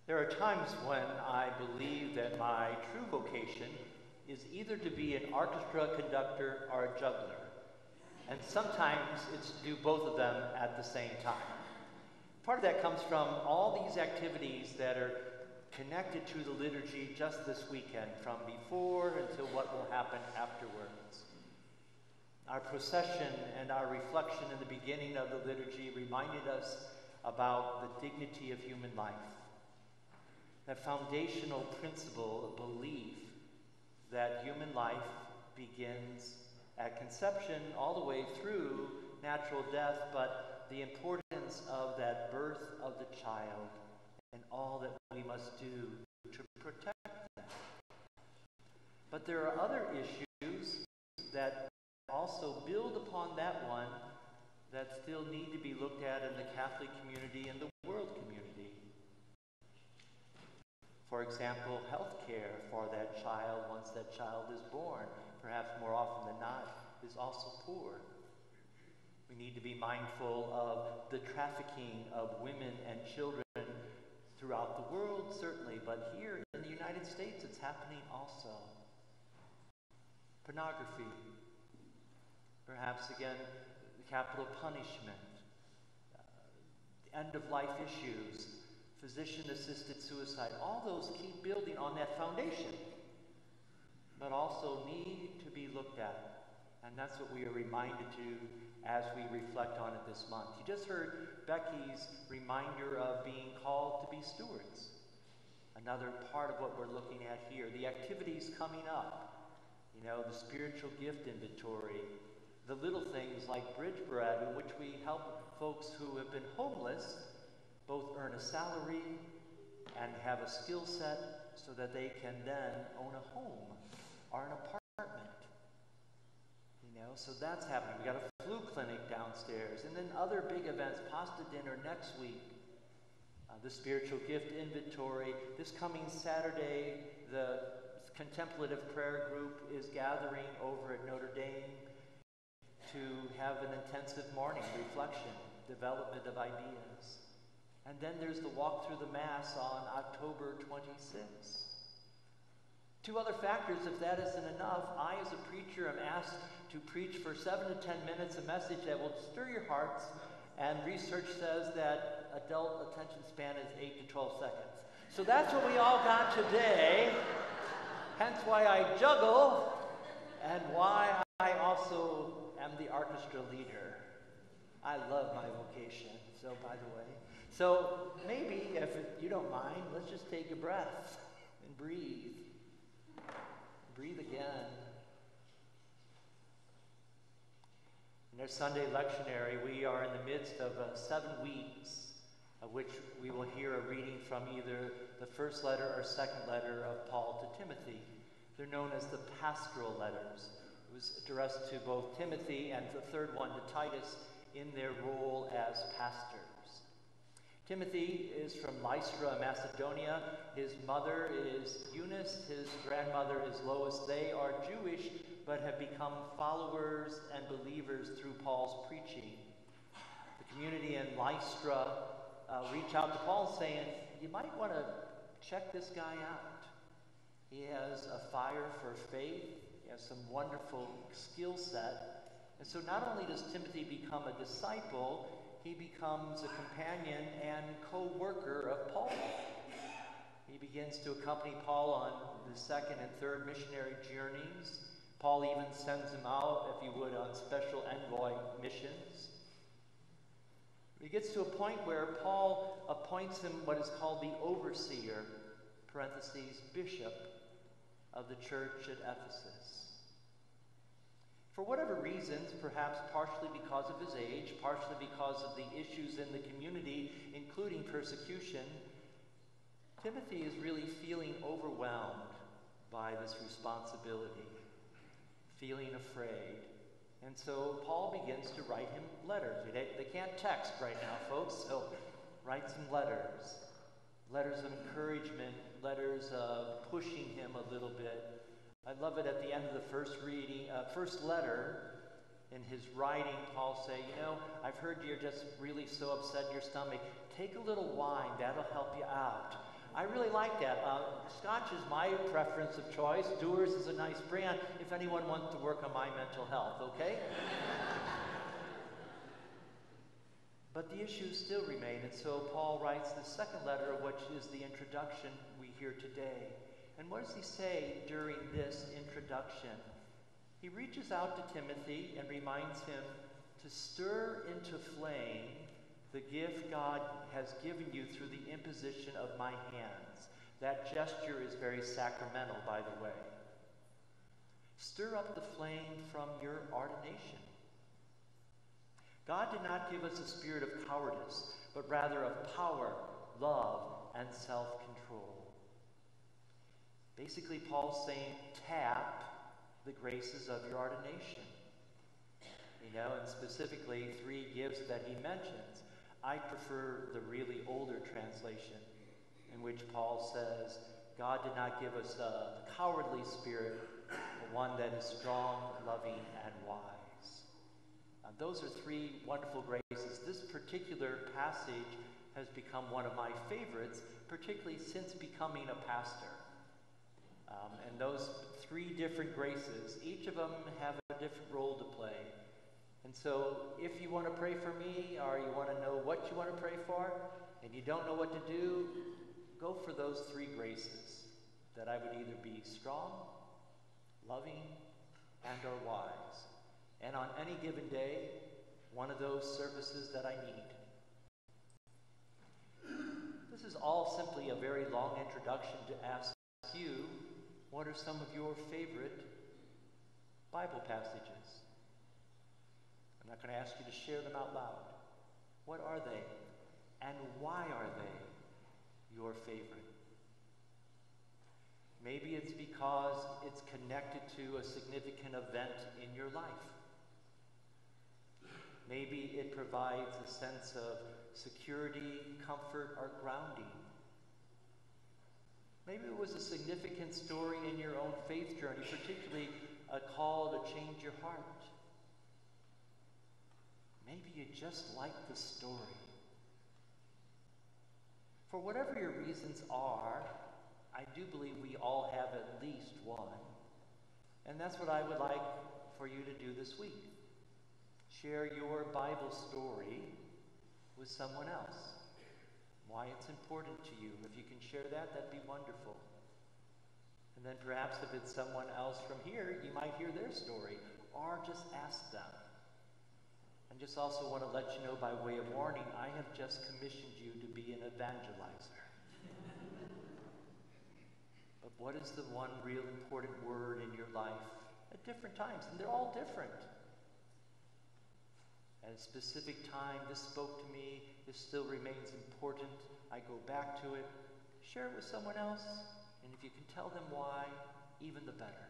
There are times when I believe that my true vocation is either to be an orchestra conductor or a juggler. And sometimes it's to do both of them at the same time. Part of that comes from all these activities that are connected to the liturgy just this weekend, from before until what will happen afterwards. Our procession and our reflection in the beginning of the liturgy reminded us about the dignity of human life. That foundational principle of belief that human life begins at conception all the way through natural death, but the importance of that birth of the child and all that we must do to protect them. But there are other issues that also build upon that one that still need to be looked at in the Catholic community and the world community. For example, health care for that child once that child is born, perhaps more often than not, is also poor. We need to be mindful of the trafficking of women and children throughout the world, certainly, but here in the United States it's happening also. Pornography, perhaps again, capital punishment, end-of-life issues, physician-assisted suicide, all those keep building on that foundation, but also need to be looked at. And that's what we are reminded to as we reflect on it this month. You just heard Becky's reminder of being called to be stewards. Another part of what we're looking at here. The activities coming up, the spiritual gift inventory, the little things like Bridge Bread, in which we help folks who have been homeless both earn a salary and have a skill set so that they can then own a home or an apartment. So that's happening. We got a flu clinic downstairs, and then other big events, pasta dinner next week, the spiritual gift inventory. This coming Saturday, the contemplative prayer group is gathering over at Notre Dame to have an intensive morning reflection, development of ideas. And then there's the walk through the Mass on October 26th. Two other factors, if that isn't enough, I as a preacher am asked to preach for 7 to 10 minutes a message that will stir your hearts, and research says that adult attention span is 8 to 12 seconds. So that's what we all got today, hence why I juggle, and why I also am the orchestra leader. I love my vocation, so by the way. So maybe, if you don't mind, let's just take a breath and breathe. Breathe again. In our Sunday lectionary, we are in the midst of 7 weeks, of which we will hear a reading from either the first letter or second letter of Paul to Timothy. They're known as the pastoral letters. It was addressed to both Timothy and the third one to Titus in their role as pastors. Timothy is from Lystra, Macedonia. His mother is Eunice. His grandmother is Lois. They are Jewish, but have become followers and believers through Paul's preaching. The community in Lystra reach out to Paul saying, you might want to check this guy out. He has a fire for faith. He has some wonderful skill set. And so not only does Timothy become a disciple, he becomes a companion and co-worker of Paul. He begins to accompany Paul on the second and third missionary journeys. Paul even sends him out, if you would, on special envoy missions. He gets to a point where Paul appoints him what is called the overseer, parentheses, bishop of the church at Ephesus. For whatever reasons, perhaps partially because of his age, partially because of the issues in the community, including persecution, Timothy is really feeling overwhelmed by this responsibility, feeling afraid. And so Paul begins to write him letters. They can't text right now, folks, so write some letters. Letters of encouragement, letters of pushing him a little bit. I love it at the end of the first letter, in his writing, Paul say, I've heard you're just really so upset in your stomach. Take a little wine, that'll help you out. I really like that. Scotch is my preference of choice. Dewar's is a nice brand if anyone wants to work on my mental health, okay? But the issues still remain, and so Paul writes the second letter, which is the introduction we hear today. And what does he say during this introduction? He reaches out to Timothy and reminds him to stir into flame the gift God has given you through the imposition of my hands. That gesture is very sacramental, by the way. Stir up the flame from your ordination. God did not give us a spirit of cowardice, but rather of power, love, and self-control. Basically, Paul's saying, tap the graces of your ordination. You know, and specifically 3 gifts that he mentions. I prefer the really older translation, in which Paul says, God did not give us a cowardly spirit, but one that is strong, loving, and wise. Those are 3 wonderful graces. This particular passage has become one of my favorites, particularly since becoming a pastor. And those 3 different graces, each of them have a different role to play. And so if you want to pray for me, or you want to know what you want to pray for, and you don't know what to do, go for those 3 graces, that I would either be strong, loving, and or wise. And on any given day, one of those services that I need. This is all simply a very long introduction to ask you, what are some of your favorite Bible passages? I'm not going to ask you to share them out loud. What are they? And why are they your favorite? Maybe it's because it's connected to a significant event in your life. Maybe it provides a sense of security, comfort, or grounding. Maybe it was a significant story in your own faith journey, particularly a call to change your heart. Maybe you just like the story. For whatever your reasons are, I do believe we all have at least one. And that's what I would like for you to do this week. Share your Bible story with someone else. Why it's important to you. If you can share that, that'd be wonderful. And then perhaps if it's someone else from here, you might hear their story, or just ask them. And just also want to let you know by way of warning, I have just commissioned you to be an evangelizer. But what is the one real important word in your life at different times? And they're all different. At a specific time, this spoke to me, this still remains important. I go back to it. Share it with someone else, and if you can tell them why, even the better.